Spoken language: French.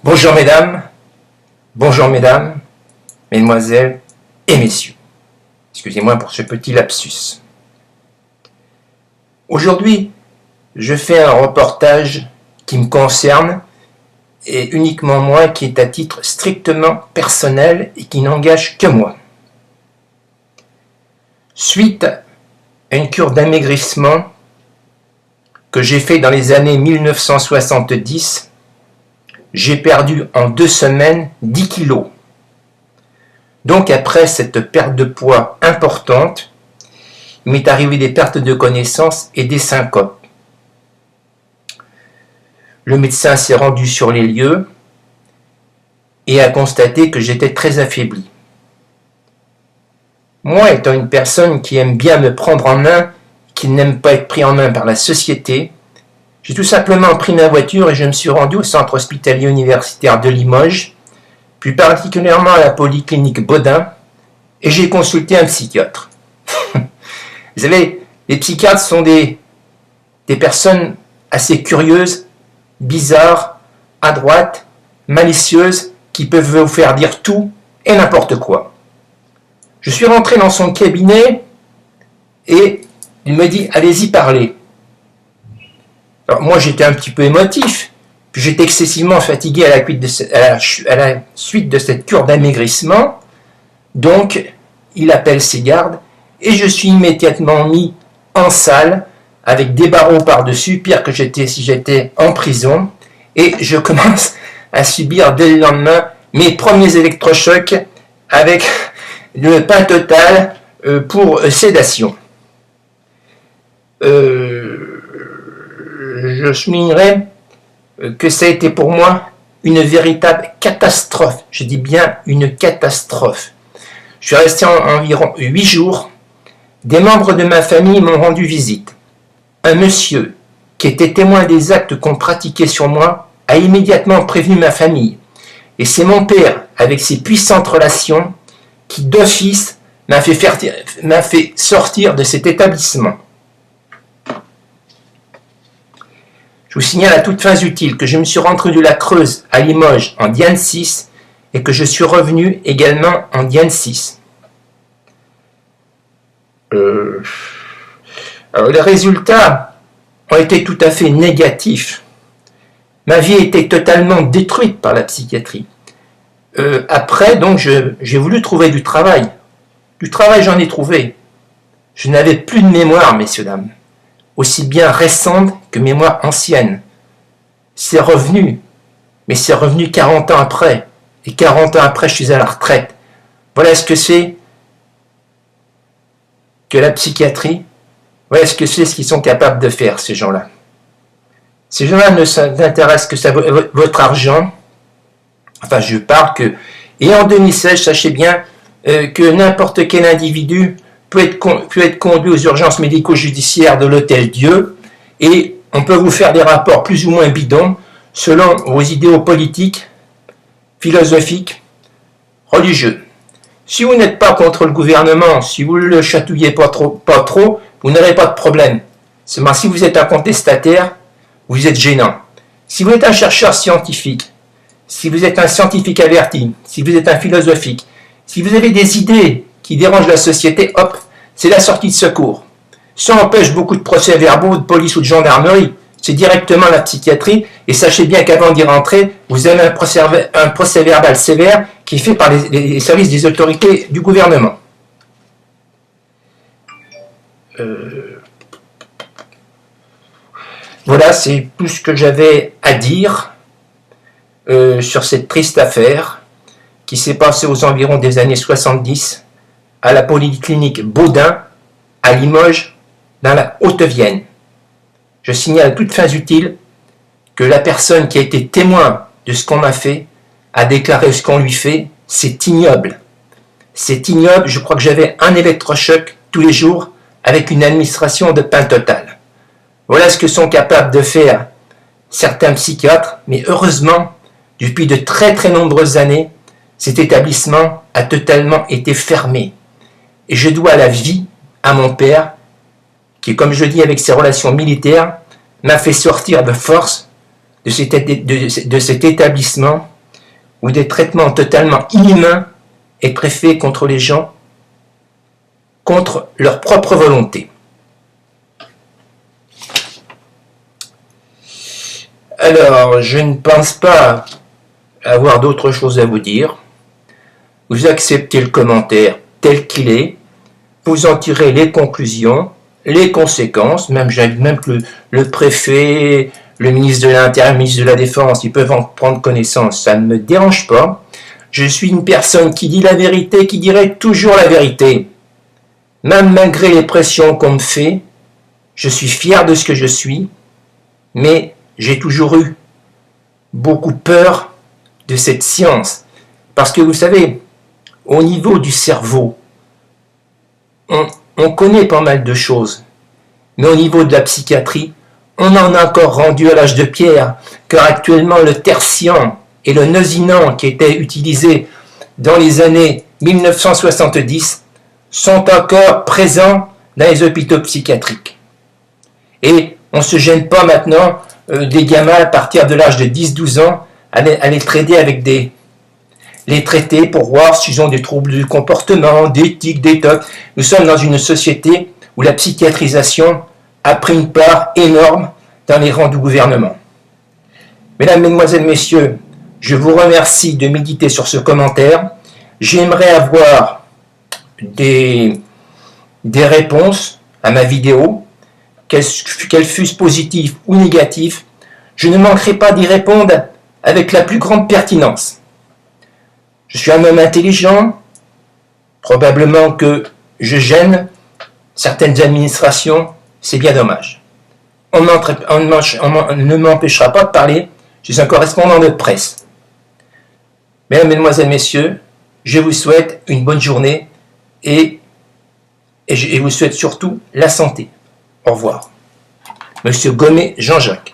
Bonjour mesdames, mesdemoiselles et messieurs. Excusez-moi pour ce petit lapsus. Aujourd'hui, je fais un reportage qui me concerne et uniquement moi, qui est à titre strictement personnel et qui n'engage que moi. Suite à une cure d'amaigrissement que j'ai fait dans les années 1970, j'ai perdu en 2 semaines 10 kilos. Donc après cette perte de poids importante, il m'est arrivé des pertes de connaissance et des syncopes. Le médecin s'est rendu sur les lieux et a constaté que j'étais très affaibli. Moi, étant une personne qui aime bien me prendre en main, qui n'aime pas être pris en main par la société, j'ai tout simplement pris ma voiture et je me suis rendu au centre hospitalier universitaire de Limoges, plus particulièrement à la polyclinique Baudin, et j'ai consulté un psychiatre. Vous savez, les psychiatres sont des personnes assez curieuses, bizarres, à droite, malicieuses, qui peuvent vous faire dire tout et n'importe quoi. Je suis rentré dans son cabinet et il me dit « Allez-y, parlez ». Alors moi j'étais un petit peu émotif, puis j'étais excessivement fatigué à la suite de cette cure d'amaigrissement, donc il appelle ses gardes et je suis immédiatement mis en salle avec des barreaux par-dessus, pire que si j'étais en prison, et je commence à subir dès le lendemain mes premiers électrochocs avec le Pentotal pour sédation. Je soulignerai que ça a été pour moi une véritable catastrophe. Je dis bien une catastrophe. Je suis resté environ 8 jours. Des membres de ma famille m'ont rendu visite. Un monsieur qui était témoin des actes qu'on pratiquait sur moi a immédiatement prévenu ma famille. Et c'est mon père, avec ses puissantes relations, qui d'office m'a fait sortir de cet établissement. Je vous signale à toutes fins utiles que je me suis rentré de la Creuse à Limoges en Diane 6 et que je suis revenu également en Diane 6. Alors les résultats ont été tout à fait négatifs. Ma vie était totalement détruite par la psychiatrie. Après, donc, j'ai voulu trouver du travail. Du travail, j'en ai trouvé. Je n'avais plus de mémoire, messieurs, dames. Aussi bien récente que mémoire ancienne. C'est revenu, mais c'est revenu 40 ans après. Et 40 ans après, je suis à la retraite. Voilà ce que c'est que la psychiatrie. Voilà ce que c'est ce qu'ils sont capables de faire, ces gens-là. Ces gens-là ne s'intéressent que à votre argent. Enfin, je parle que... Et en 2016, sachez bien que n'importe quel individu peut être conduit aux urgences médico-judiciaires de l'Hôtel Dieu et on peut vous faire des rapports plus ou moins bidons selon vos idéaux politiques, philosophiques, religieux. Si vous n'êtes pas contre le gouvernement, si vous ne le chatouillez pas trop, vous n'aurez pas de problème. Seulement, si vous êtes un contestataire, vous êtes gênant. Si vous êtes un chercheur scientifique, si vous êtes un scientifique averti, si vous êtes un philosophique, si vous avez des idées qui dérangent la société, hop, c'est la sortie de secours. Ça empêche beaucoup de procès-verbaux de police ou de gendarmerie. C'est directement la psychiatrie. Et sachez bien qu'avant d'y rentrer, vous avez un procès-verbal sévère qui est fait par les services des autorités du gouvernement. Voilà, c'est tout ce que j'avais à dire sur cette triste affaire qui s'est passée aux environs des années 70 à la polyclinique Baudin, à Limoges, dans la Haute-Vienne. Je signale à toutes fins utiles que la personne qui a été témoin de ce qu'on m'a fait a déclaré ce qu'on lui fait, c'est ignoble. C'est ignoble, je crois que j'avais un électrochoc tous les jours avec une administration de Pentotal. Voilà ce que sont capables de faire certains psychiatres, mais heureusement, depuis de très très nombreuses années, cet établissement a totalement été fermé. Et je dois la vie à mon père, qui, comme je dis, avec ses relations militaires, m'a fait sortir de force de cet établissement où des traitements totalement inhumains être faits contre les gens, contre leur propre volonté. Alors, je ne pense pas avoir d'autre chose à vous dire. Vous acceptez le commentaire tel qu'il est, vous en tirez les conclusions, les conséquences, même que le préfet, le ministre de l'Intérieur, le ministre de la Défense, ils peuvent en prendre connaissance, ça ne me dérange pas. Je suis une personne qui dit la vérité, qui dirait toujours la vérité. Même malgré les pressions qu'on me fait, je suis fier de ce que je suis, mais j'ai toujours eu beaucoup peur de cette science. Parce que vous savez, au niveau du cerveau, on connaît pas mal de choses, mais au niveau de la psychiatrie, on en a encore rendu à l'âge de pierre, car actuellement le tertian et le nosinant qui étaient utilisés dans les années 1970 sont encore présents dans les hôpitaux psychiatriques. Et on ne se gêne pas maintenant des gamins à partir de l'âge de 10-12 ans à les traiter avec les traiter pour voir s'ils ont des troubles du comportement, d'éthique, d'éthique. Nous sommes dans une société où la psychiatrisation a pris une part énorme dans les rangs du gouvernement. Mesdames, Mesdemoiselles, Messieurs, je vous remercie de méditer sur ce commentaire. J'aimerais avoir des réponses à ma vidéo, qu'elles fussent positives ou négatives. Je ne manquerai pas d'y répondre avec la plus grande pertinence. Je suis un homme intelligent, probablement que je gêne certaines administrations, c'est bien dommage. On ne m'empêchera pas de parler, je suis un correspondant de presse. Mesdames, Mesdemoiselles, Messieurs, je vous souhaite une bonne journée et je vous souhaite surtout la santé. Au revoir. Monsieur Gomet Jean-Jacques.